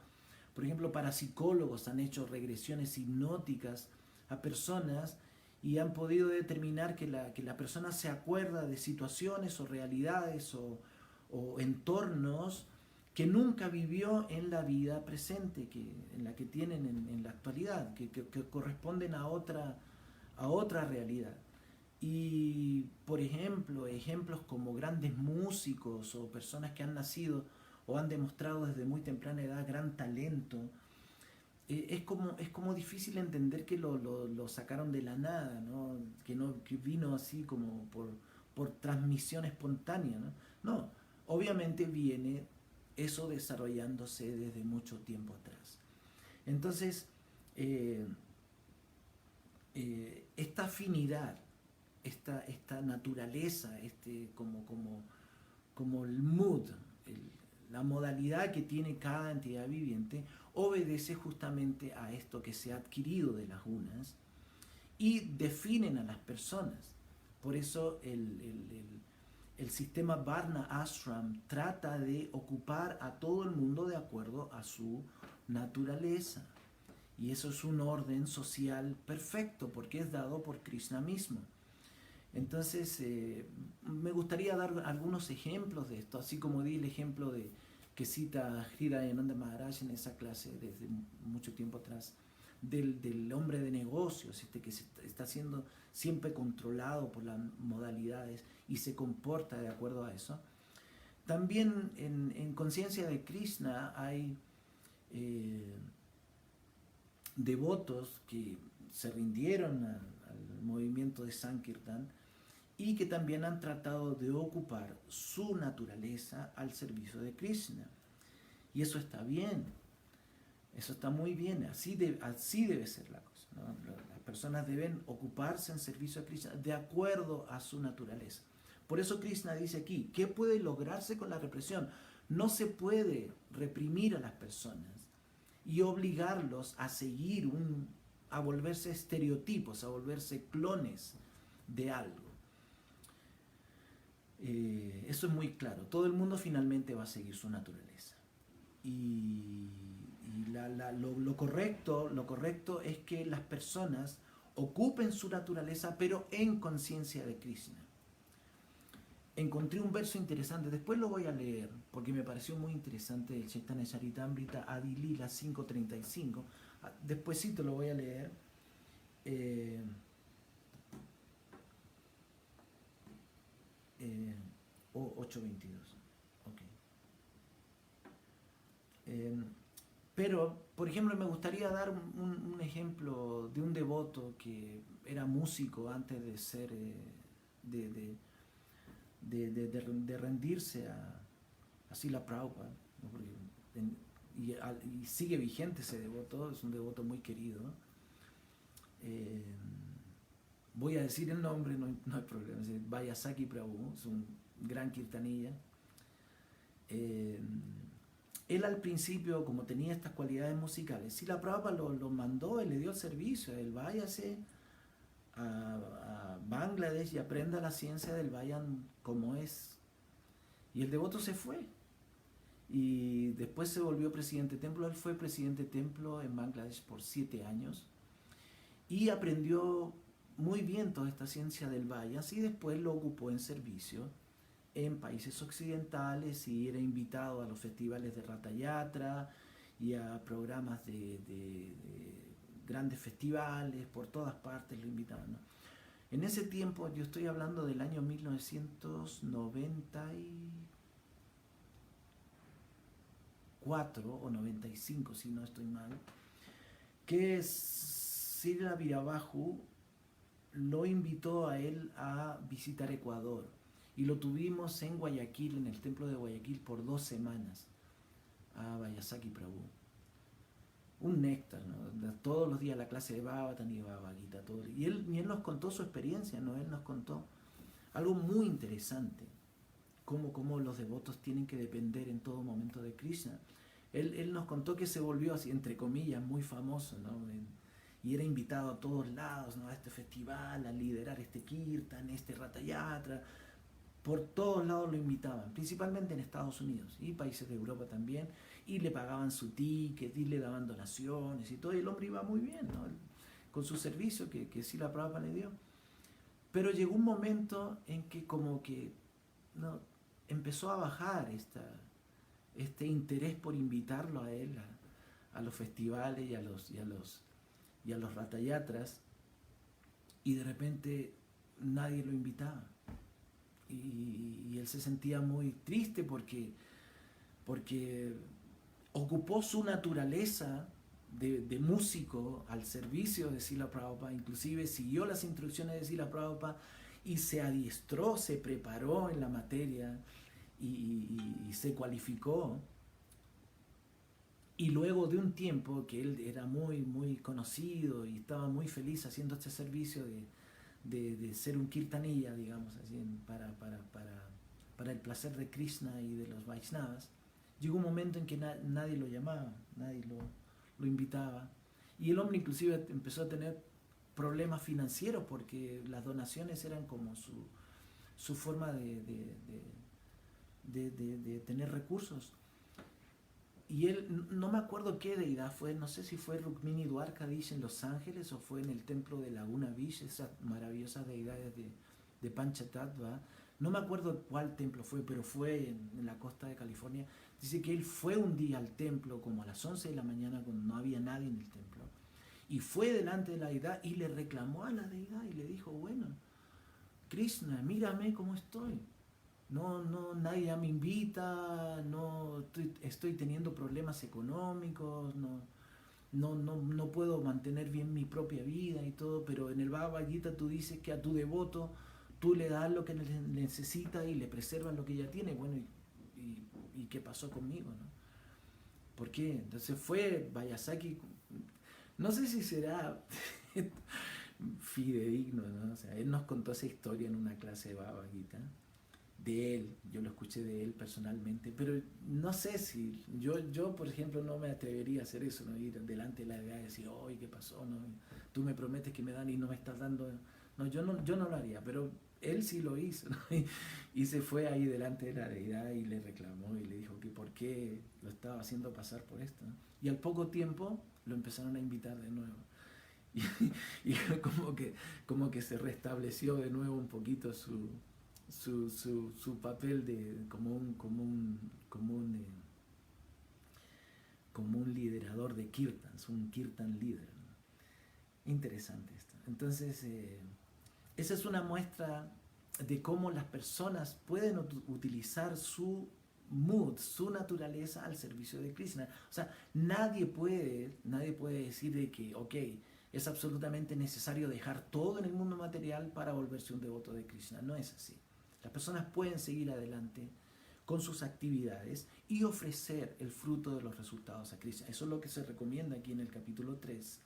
Por ejemplo, parapsicólogos han hecho regresiones hipnóticas a personas y han podido determinar que la persona se acuerda de situaciones o realidades o entornos que nunca vivió en la vida presente, en la que tienen en la actualidad, que corresponden a otra realidad. Y, por ejemplo, ejemplos como grandes músicos o personas que han nacido o han demostrado desde muy temprana edad gran talento, es como difícil entender que lo sacaron de la nada, ¿no? Que vino así como por transmisión espontánea, ¿no? No, obviamente viene eso desarrollándose desde mucho tiempo atrás. Entonces, eh, esta afinidad, esta naturaleza, como el mood, la modalidad que tiene cada entidad viviente, obedece justamente a esto que se ha adquirido de las unas y definen a las personas. Por eso el sistema Varna Ashram trata de ocupar a todo el mundo de acuerdo a su naturaleza. Y eso es un orden social perfecto porque es dado por Krishna mismo. Entonces, me gustaría dar algunos ejemplos de esto, así como di el ejemplo que cita Hridayananda Maharaj en esa clase desde mucho tiempo atrás, del hombre de negocios, que está siendo siempre controlado por las modalidades y se comporta de acuerdo a eso. También en conciencia de Krishna hay devotos que se rindieron al movimiento de Sankirtan y que también han tratado de ocupar su naturaleza al servicio de Krishna. Y eso está bien, eso está muy bien, así debe ser la cosa, ¿no? Las personas deben ocuparse en servicio a Krishna de acuerdo a su naturaleza. Por eso Krishna dice aquí, ¿qué puede lograrse con la represión? No se puede reprimir a las personas y obligarlos a seguir, a volverse estereotipos, a volverse clones de algo. Eso es muy claro. Todo el mundo finalmente va a seguir su naturaleza. Y lo correcto es que las personas ocupen su naturaleza, pero en conciencia de Krishna. Encontré un verso interesante, después lo voy a leer, porque me pareció muy interesante, el Chaitanya Charitamrita Adi Lila 5.35. Despuésito lo voy a leer. 8.22. Okay. Pero, por ejemplo, me gustaría dar un ejemplo de un devoto que era músico antes de ser, de rendirse a Srila Prabhupada, ¿no? Y sigue vigente ese devoto, es un devoto muy querido. Voy a decir el nombre, no hay problema, es Vayasaki Prabhu, es un gran kirtanilla. Él al principio, como tenía estas cualidades musicales, Srila Prabhupada lo mandó, él le dio el servicio, él váyase a Bangladesh y aprenda la ciencia del Vayan como es. Y el devoto se fue. Y después se volvió presidente de templo. Él fue presidente de templo en Bangladesh por 7 años. Y aprendió muy bien toda esta ciencia del Vayas y después lo ocupó en servicio en países occidentales y era invitado a los festivales de Ratha Yatra y a programas de grandes festivales, por todas partes lo invitaban, ¿no? En ese tiempo, yo estoy hablando del año 1994 o 95, si no estoy mal, que Srila Virabaju lo invitó a él a visitar Ecuador y lo tuvimos en Guayaquil, en el templo de Guayaquil por 2 semanas, a Vayasaki Prabhu. Un néctar, ¿no? Todos los días la clase de Bhavatan y Bhagavad Gita, todo. Y él nos contó su experiencia, ¿no? Él nos contó algo muy interesante, cómo los devotos tienen que depender en todo momento de Krishna. Él nos contó que se volvió así, entre comillas, muy famoso, ¿no? Y era invitado a todos lados, ¿no? A este festival, a liderar este kirtan, este Ratha Yatra. Por todos lados lo invitaban, principalmente en Estados Unidos y países de Europa también, y le pagaban su ticket y le daban donaciones y todo, y el hombre iba muy bien, ¿no? Con su servicio que Srila Prabhupada le dio. Pero llegó un momento en que como que no, empezó a bajar este interés por invitarlo a él a los festivales y a los Ratha Yatras, y de repente nadie lo invitaba. Y él se sentía muy triste porque ocupó su naturaleza de músico al servicio de Srila Prabhupada, inclusive siguió las instrucciones de Srila Prabhupada y se adiestró, se preparó en la materia y se cualificó. Y luego de un tiempo que él era muy, muy conocido y estaba muy feliz haciendo este servicio de ser un kirtanilla, digamos así, para el placer de Krishna y de los Vaishnavas, llegó un momento en que nadie lo llamaba, nadie lo invitaba. Y el hombre inclusive empezó a tener problemas financieros porque las donaciones eran como su forma de tener recursos. Y él, no me acuerdo qué deidad fue, no sé si fue Rukmini Dwarkadish en Los Ángeles o fue en el templo de Laguna Beach, esas maravillosas deidades de Panchatattva. No me acuerdo cuál templo fue, pero fue en la costa de California. Dice que él fue un día al templo como a las 11 de la mañana cuando no había nadie en el templo. Y fue delante de la deidad y le reclamó a la deidad y le dijo, bueno, Krishna, mírame cómo estoy. Nadie me invita, estoy teniendo problemas económicos, no puedo mantener bien mi propia vida y todo, pero en el Bhagavad Gita tú dices que a tu devoto tú le das lo que necesita y le preservas lo que ya tiene. Bueno, ¿y qué pasó conmigo, no? ¿Por qué? Entonces fue Vyasaki, no sé si será fidedigno, ¿no? O sea, él nos contó esa historia en una clase de Bhagavad Gita. De él, yo lo escuché de él personalmente, pero no sé si yo por ejemplo no me atrevería a hacer eso, ¿no? Ir delante de la deidad y decir, oye, ¿qué pasó? ¿No? Tú me prometes que me dan y no me estás dando. No, yo no lo haría, pero él sí lo hizo, ¿no? Y se fue ahí delante de la deidad y le reclamó y le dijo que por qué lo estaba haciendo pasar por esto, ¿no? Y al poco tiempo lo empezaron a invitar de nuevo. Y como que se restableció de nuevo un poquito su papel de como un liderador de kirtans, un kirtan líder, ¿no? Interesante esto. Entonces, esa es una muestra de cómo las personas pueden utilizar su mood, su naturaleza al servicio de Krishna. O sea, nadie puede decir de que, ok, es absolutamente necesario dejar todo en el mundo material para volverse un devoto de Krishna. No es así. Las personas pueden seguir adelante con sus actividades y ofrecer el fruto de los resultados a Krishna. Eso es lo que se recomienda aquí en el capítulo 3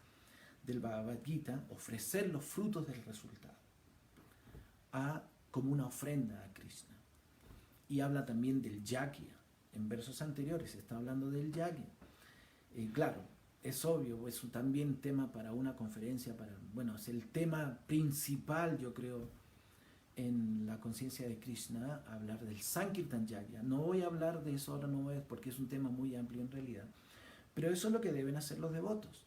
del Bhagavad Gita, ofrecer los frutos del resultado como una ofrenda a Krishna. Y habla también del yagya. En versos anteriores se está hablando del yagya. Claro, es obvio, es también tema para una conferencia, es el tema principal, yo creo, en la conciencia de Krishna, hablar del Sankirtan Yagya. No voy a hablar de eso ahora, porque es un tema muy amplio en realidad, pero eso es lo que deben hacer los devotos.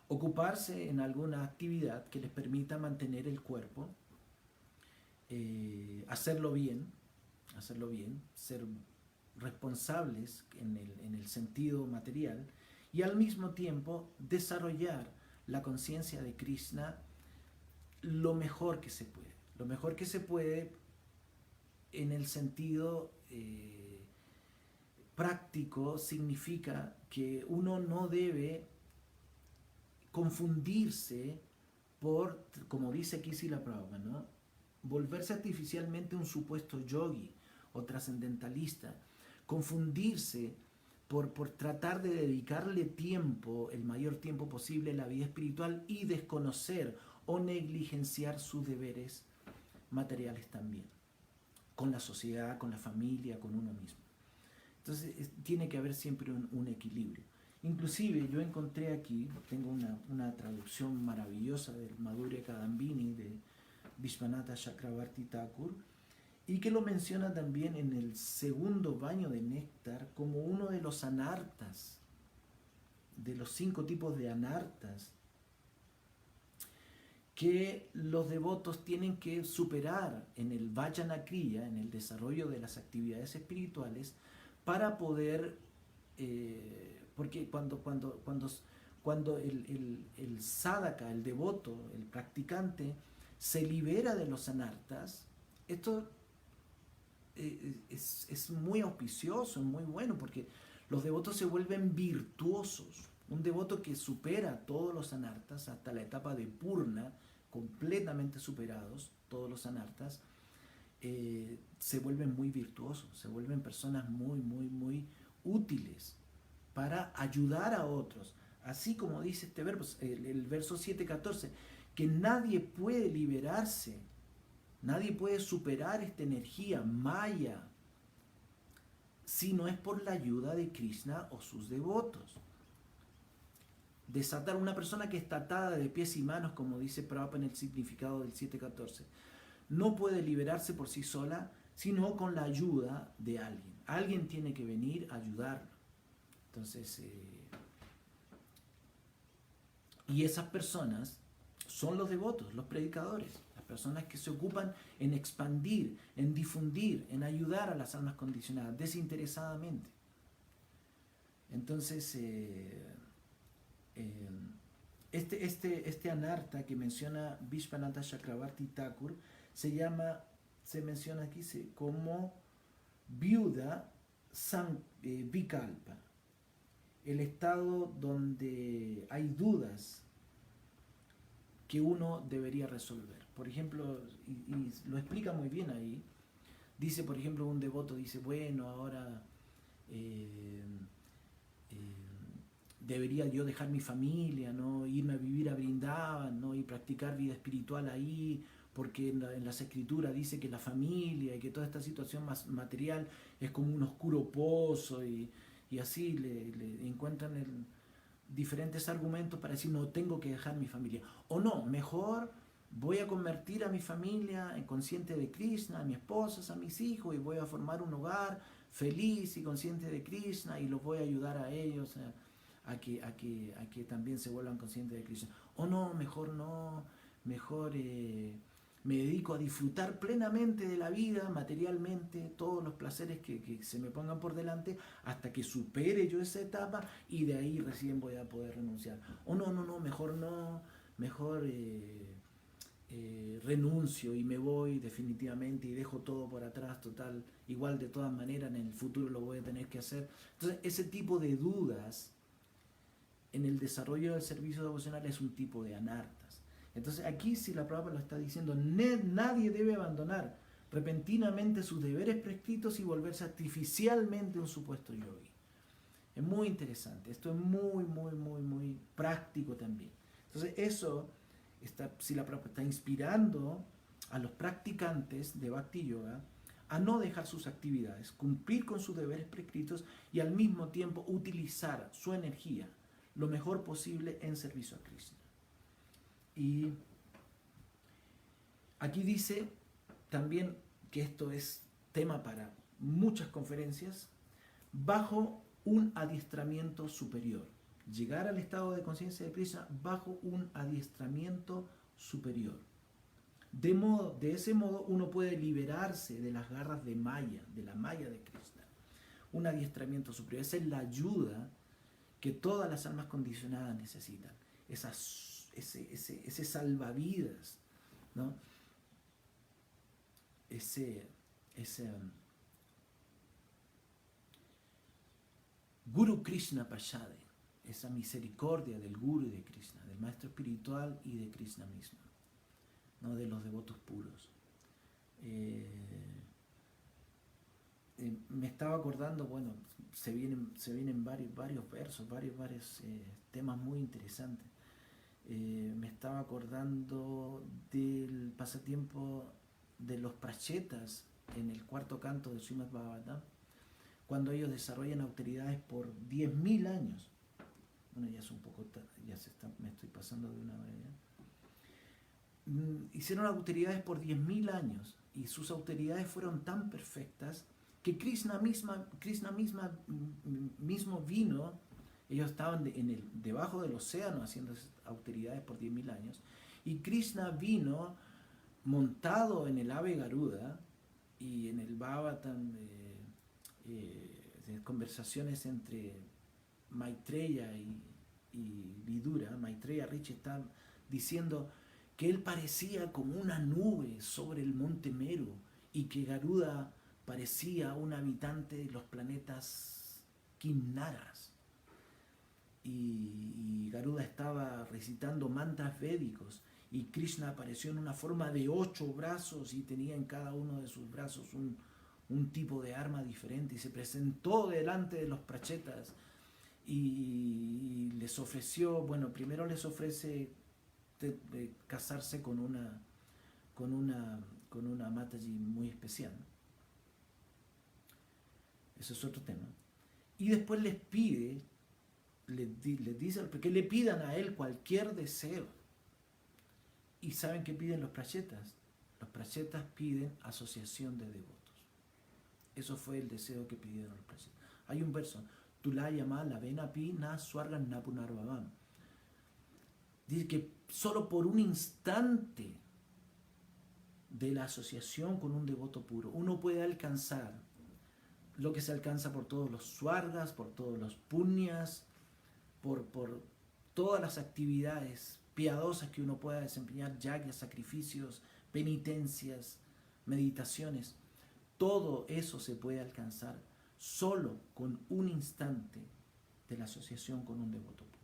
Ocuparse en alguna actividad que les permita mantener el cuerpo, hacerlo bien, ser responsables en el sentido material y al mismo tiempo desarrollar la conciencia de Krishna lo mejor que se puede en el sentido práctico. Significa que uno no debe confundirse por, como dice aquí Srila Prabhupada, ¿no? Volverse artificialmente un supuesto yogi o trascendentalista, confundirse por tratar de dedicarle tiempo, el mayor tiempo posible a la vida espiritual y desconocer o negligenciar sus deberes materiales también, con la sociedad, con la familia, con uno mismo. Entonces tiene que haber siempre un equilibrio. Inclusive yo encontré aquí, tengo una traducción maravillosa del Madhurya Kadambini de Vishwanatha Chakravarti Thakur, y que lo menciona también en el segundo baño de néctar como uno de los anartas, de los 5 tipos de anartas que los devotos tienen que superar en el vajana kriya, en el desarrollo de las actividades espirituales, para poder, porque cuando cuando el sadhaka, el devoto, el practicante, se libera de los anartas, esto es muy auspicioso, muy bueno, porque los devotos se vuelven virtuosos. Un devoto que supera todos los anartas hasta la etapa de purna, completamente superados todos los anartas, se vuelven muy virtuosos, se vuelven personas muy, muy, muy útiles para ayudar a otros. Así como dice este verbo, el verso 7:14, que nadie puede liberarse, nadie puede superar esta energía maya si no es por la ayuda de Krishna o sus devotos. Desatar una persona que está atada de pies y manos, como dice Prabhupada en el significado del 7:14, no puede liberarse por sí sola, sino con la ayuda de alguien. Alguien tiene que venir a ayudarlo. Entonces, y esas personas son los devotos, los predicadores, las personas que se ocupan en expandir, en difundir, en ayudar a las almas condicionadas desinteresadamente. Entonces, este anarta que menciona Vishwanatha Chakravarti Thakur se menciona aquí como viuda vikalpa, el estado donde hay dudas que uno debería resolver. Por ejemplo, y lo explica muy bien ahí, dice, por ejemplo, un devoto dice, bueno, ahora debería yo dejar mi familia, ¿no? Irme a vivir a Vrindavan, ¿no? Y practicar vida espiritual ahí, porque en las escrituras dice que la familia y que toda esta situación más material es como un oscuro pozo, y así le encuentran diferentes argumentos para decir, no, tengo que dejar mi familia. O no, mejor voy a convertir a mi familia en consciente de Krishna, a mi esposa, a mis hijos, y voy a formar un hogar feliz y consciente de Krishna, y los voy a ayudar a ellos a que también se vuelvan conscientes de Krishna. O no, mejor me dedico a disfrutar plenamente de la vida, materialmente, todos los placeres que se me pongan por delante, hasta que supere yo esa etapa, y de ahí recién voy a poder renunciar. O mejor renuncio y me voy definitivamente y dejo todo por atrás, total, igual de todas maneras en el futuro lo voy a tener que hacer. Entonces, ese tipo de dudas en el desarrollo del servicio devocional es un tipo de anartas. Entonces aquí si la Prabhupada lo está diciendo, nadie debe abandonar repentinamente sus deberes prescritos y volverse artificialmente un supuesto yogi. Es muy interesante, esto es muy, muy, muy, muy práctico también. Entonces eso, si la Prabhupada está inspirando a los practicantes de Bhakti Yoga a no dejar sus actividades, cumplir con sus deberes prescritos y al mismo tiempo utilizar su energía lo mejor posible en servicio a Krishna. Y aquí dice también que esto es tema para muchas conferencias, bajo un adiestramiento superior. Llegar al estado de conciencia de Krishna bajo un adiestramiento superior. De ese modo uno puede liberarse de las garras de Maya, de la Maya de Krishna. Un adiestramiento superior. Esa es la ayuda que todas las almas condicionadas necesitan. Ese salvavidas, ¿no? Guru Krishna Pashade, esa misericordia del Guru y de Krishna, del maestro espiritual y de Krishna mismo, ¿no? De los devotos puros. Me estaba acordando, bueno, se vienen varios versos, varios temas muy interesantes. Me estaba acordando del pasatiempo de los prachetas en el cuarto canto de Srimad Bhagavatam, cuando ellos desarrollan austeridades por 10.000 años. Bueno, ya es un poco, me estoy pasando de una manera. Hicieron austeridades por 10.000 años y sus austeridades fueron tan perfectas que Krishna mismo vino. Ellos estaban debajo del océano haciendo austeridades por 10.000 años, y Krishna vino montado en el ave Garuda, y en el Bhagavatam de conversaciones entre Maitreya y y Vidura, Maitreya Rishi está diciendo que él parecía como una nube sobre el monte Meru y que Garuda parecía un habitante de los planetas Kinnaras. Y Garuda estaba recitando mantras védicos y Krishna apareció en una forma de 8 brazos y tenía en cada uno de sus brazos un tipo de arma diferente y se presentó delante de los prachetas y les ofreció, bueno, primero les ofrece de casarse con una Mataji muy especial. Eso es otro tema. Y después les pide, les dice que le pidan a él cualquier deseo. ¿Y saben qué piden los prachetas? Los prachetas piden asociación de devotos. Eso fue el deseo que pidieron los prachetas. Hay un verso, Tulayama la venapi na swargan na punarvavam. Dice que solo por un instante de la asociación con un devoto puro, uno puede alcanzar lo que se alcanza por todos los swargas, por todos los punyas, por todas las actividades piadosas que uno pueda desempeñar, yagyas, sacrificios, penitencias, meditaciones. Todo eso se puede alcanzar solo con un instante de la asociación con un devoto puro.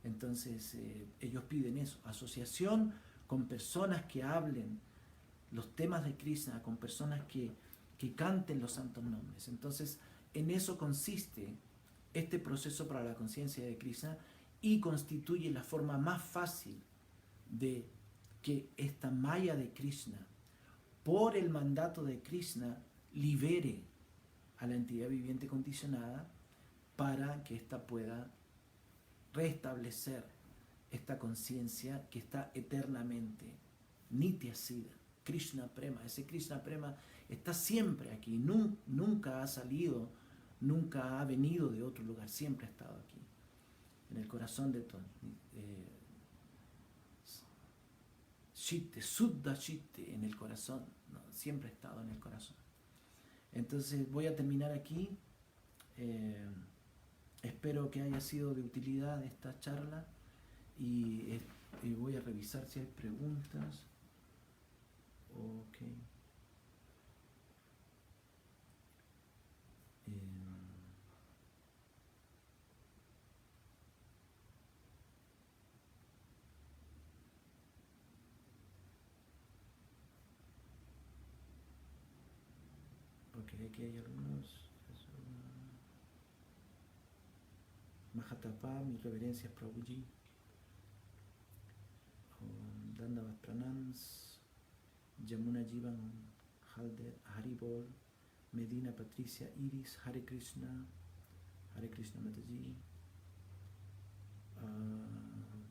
Entonces ellos piden eso, asociación con personas que hablen los temas de Krishna, con personas que canten los santos nombres. Entonces en eso consiste este proceso para la conciencia de Krishna y constituye la forma más fácil de que esta maya de Krishna, por el mandato de Krishna, libere a la entidad viviente condicionada para que ésta pueda restablecer esta conciencia que está eternamente nitya siddha, Krishna Prema. Ese Krishna Prema está siempre aquí, nunca ha salido, nunca ha venido de otro lugar, siempre ha estado aquí, en el corazón de todo. Chitte, Suddha Chitte, en el corazón, ¿no? Siempre ha estado en el corazón. Entonces voy a terminar aquí. Espero que haya sido de utilidad esta charla y voy a revisar si hay preguntas. Ok. Ok, aquí hay algunos. Mahatapa, mis reverencias Prabhuji. Dandavat Pranams. Yamuna Jivan Haribol. Medina Patricia Iris, Hare Krishna Mataji.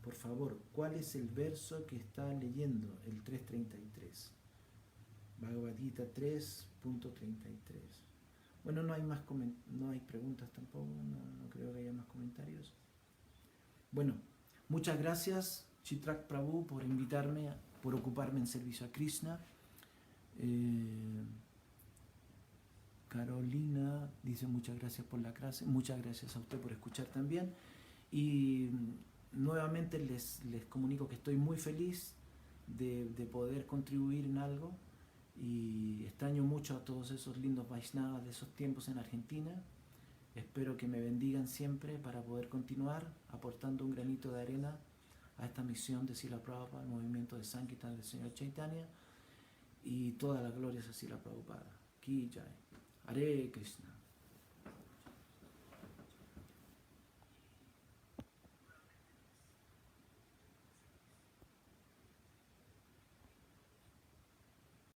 Por favor, ¿cuál es el verso que está leyendo? El 333. Bhagavad Gita 3.33. Bueno, no hay preguntas tampoco, no creo que haya más comentarios. Bueno, muchas gracias Chitrak Prabhu por invitarme, por ocuparme en servicio a Krishna. Carolina dice muchas gracias por la clase, muchas gracias a usted por escuchar también. Y nuevamente les comunico que estoy muy feliz de poder contribuir en algo. Y extraño mucho a todos esos lindos Vaishnavas de esos tiempos en Argentina. Espero que me bendigan siempre para poder continuar aportando un granito de arena a esta misión de Srila Prabhupada, el movimiento de Sankirtan del Señor Chaitanya, y todas las glorias a Srila Prabhupada. Ki Jai. Hare Krishna.